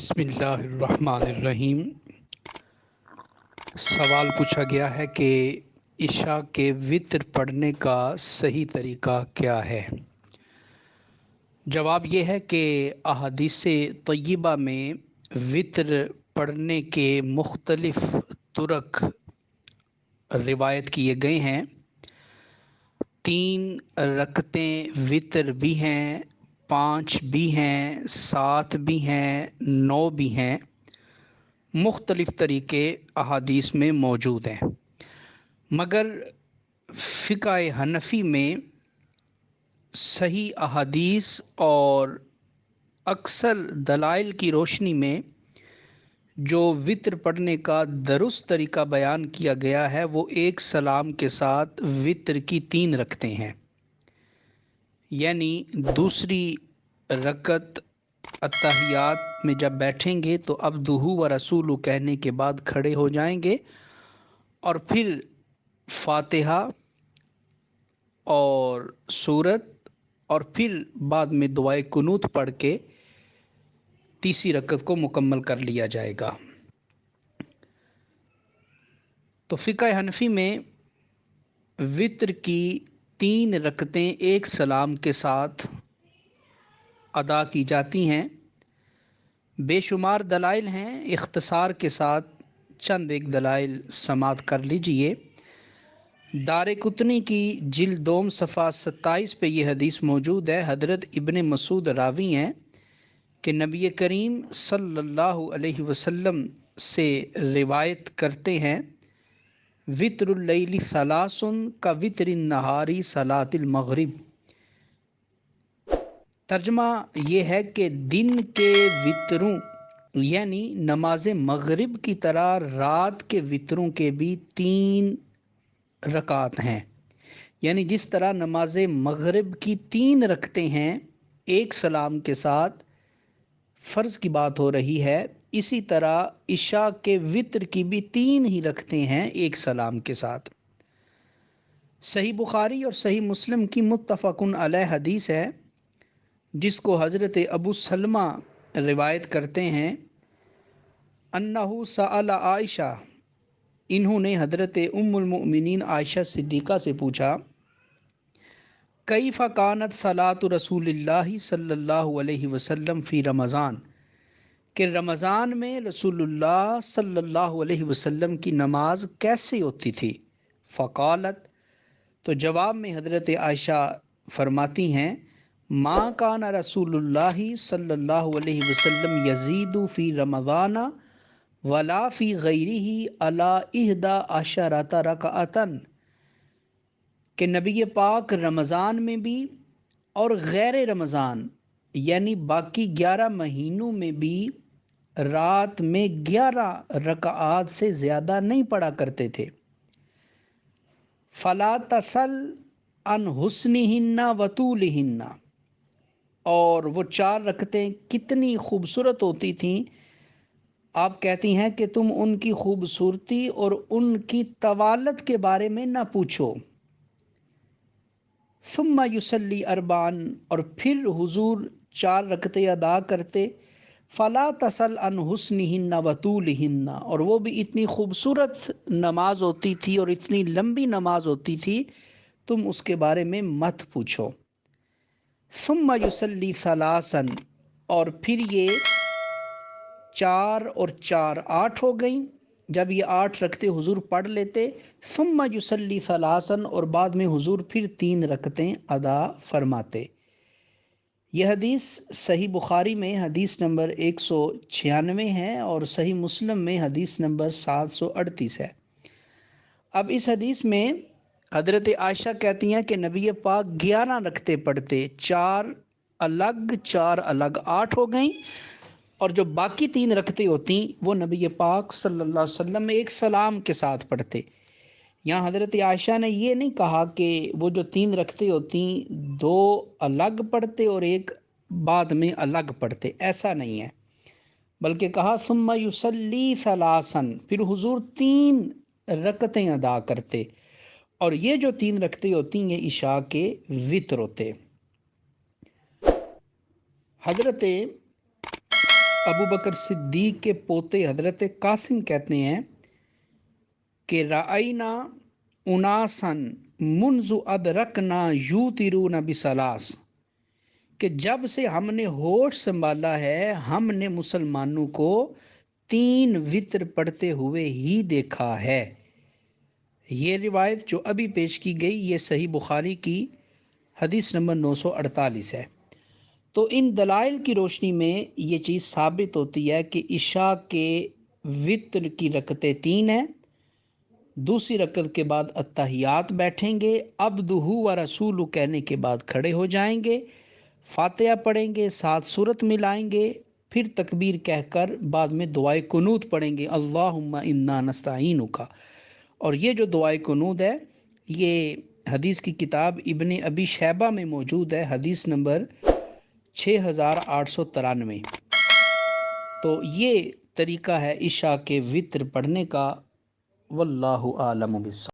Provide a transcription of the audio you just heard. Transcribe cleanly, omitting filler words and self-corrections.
بسم اللہ الرحمن الرحیم۔ سوال پوچھا گیا ہے کہ عشاء کے وتر پڑھنے کا صحیح طریقہ کیا ہے؟ جواب یہ ہے کہ احادیث طیبہ میں وتر پڑھنے کے مختلف طرق روایت کیے گئے ہیں۔ 3 رکعتیں وتر بھی ہیں، 5 بھی ہیں، 7 بھی ہیں، 9 بھی ہیں۔ مختلف طریقے احادیث میں موجود ہیں، مگر فقہ حنفی میں صحیح احادیث اور اکثر دلائل کی روشنی میں جو وتر پڑھنے کا درست طریقہ بیان کیا گیا ہے وہ ایک سلام کے ساتھ وتر کی 3 رکعتیں ہیں، یعنی دوسری رکعت اتحیات میں جب بیٹھیں گے تو عبدہ و رسولہ کہنے کے بعد کھڑے ہو جائیں گے اور پھر فاتحہ اور سورت اور پھر بعد میں دعائے قنوت پڑھ کے تیسری رکعت کو مکمل کر لیا جائے گا۔ تو فقہ حنفی میں وتر کی 3 رکعتیں ایک سلام کے ساتھ ادا کی جاتی ہیں۔ بے شمار دلائل ہیں، اختصار کے ساتھ چند ایک دلائل سماعت کر لیجئے۔ دارقطنی کی جلد 2 صفحہ 27 پہ یہ حدیث موجود ہے۔ حضرت ابن مسعود راوی ہیں کہ نبی کریم صلی اللہ علیہ وسلم سے روایت کرتے ہیں، وتر اللیل ثلاث کا وتر النہار صلاۃ المغرب۔ ترجمہ یہ ہے کہ دن کے وتروں یعنی نماز مغرب کی طرح رات کے وتروں کے بھی 3 رکعات ہیں، یعنی جس طرح نماز مغرب کی 3 رکعتیں ہیں ایک سلام کے ساتھ، فرض کی بات ہو رہی ہے، اسی طرح عشاء کے وتر کی بھی 3 ہی رکعتیں ہیں ایک سلام کے ساتھ۔ صحیح بخاری اور صحیح مسلم کی متفق علیہ حدیث ہے جس کو حضرت ابو سلمہ روایت کرتے ہیں، انہ سأل عائشہ، انہوں نے حضرت ام المؤمنین عائشہ صدیقہ سے پوچھا، کیف کانت صلاۃ رسول اللہ صلی اللہ علیہ وسلم فی رمضان، کہ رمضان میں رسول اللہ صلی اللہ علیہ وسلم کی نماز کیسے ہوتی تھی؟ فقالت، تو جواب میں حضرت عائشہ فرماتی ہیں، ما کان رسول اللہ صلی اللہ علیہ وسلم یزید فی رمضان ولا فی غیرہ علی 11 رکعۃ، کہ نبی پاک رمضان میں بھی اور غیر رمضان یعنی باقی 11 مہینوں میں بھی رات میں 11 رکعات سے زیادہ نہیں پڑھا کرتے تھے۔ فلا تسل عن حسنہن وطولہن، اور وہ 4 رکعتیں کتنی خوبصورت ہوتی تھیں، آپ کہتی ہیں کہ تم ان کی خوبصورتی اور ان کی طوالت کے بارے میں نہ پوچھو۔ ثم یصلی 4، اور پھر حضور 4 رکعتیں ادا کرتے، فلا تسل عن حسنہن وطولہن، اور وہ بھی اتنی خوبصورت نماز ہوتی تھی اور اتنی لمبی نماز ہوتی تھی، تم اس کے بارے میں مت پوچھو۔ ثم یصلی ثلاثا، اور پھر یہ 4 اور 4 8 ہو گئیں، جب یہ 8 رکعتیں حضور پڑھ لیتے، ثم یصلی ثلاثا، اور بعد میں حضور پھر 3 رکعتیں ادا فرماتے۔ یہ حدیث صحیح بخاری میں حدیث نمبر 196 ہے اور صحیح مسلم میں حدیث نمبر 738 ہے۔ اب اس حدیث میں حضرت عائشہ کہتی ہیں کہ نبی پاک 11 رکعتیں پڑھتے، 4 الگ 4 الگ 8 ہو گئیں، اور جو باقی 3 رکعتیں ہوتی وہ نبی پاک صلی اللہ علیہ وسلم ایک سلام کے ساتھ پڑھتے۔ یہاں حضرت عائشہ نے یہ نہیں کہا کہ وہ جو 3 رکعتیں ہوتی 2 الگ پڑھتے اور ایک بعد میں الگ پڑھتے، ایسا نہیں ہے، بلکہ کہا ثم یصلی ثلاثا، پھر حضور 3 رکعتیں ادا کرتے، اور یہ جو 3 رکعتیں ہوتی یہ عشاء کے وتر ہوتے۔ حضرت ابو بکر صدیق کے پوتے حضرت قاسم کہتے ہیں کہ رائنا اناسن منذ ادرکنا یوترون بسلاس، کہ جب سے ہم نے ہوش سنبھالا ہے ہم نے مسلمانوں کو 3 وطر پڑھتے ہوئے ہی دیکھا ہے۔ یہ روایت جو ابھی پیش کی گئی یہ صحیح بخاری کی حدیث نمبر 948 ہے۔ تو ان دلائل کی روشنی میں یہ چیز ثابت ہوتی ہے کہ عشاء کے وطر کی رکعتیں 3 ہیں۔ دوسری رکعت کے بعد اتحیات بیٹھیں گے، عبدہ و رسول کہنے کے بعد کھڑے ہو جائیں گے، فاتحہ پڑھیں گے، 7 سورت ملائیں گے، پھر تکبیر کہہ کر بعد میں دعائے قنوت پڑھیں گے، اللہم انا نستعینک۔ اور یہ جو دعائے قنوت ہے یہ حدیث کی کتاب ابن ابی شیبہ میں موجود ہے، حدیث نمبر 6893۔ تو یہ طریقہ ہے عشاء کے وطر پڑھنے کا، واللہ اعلم بالصواب۔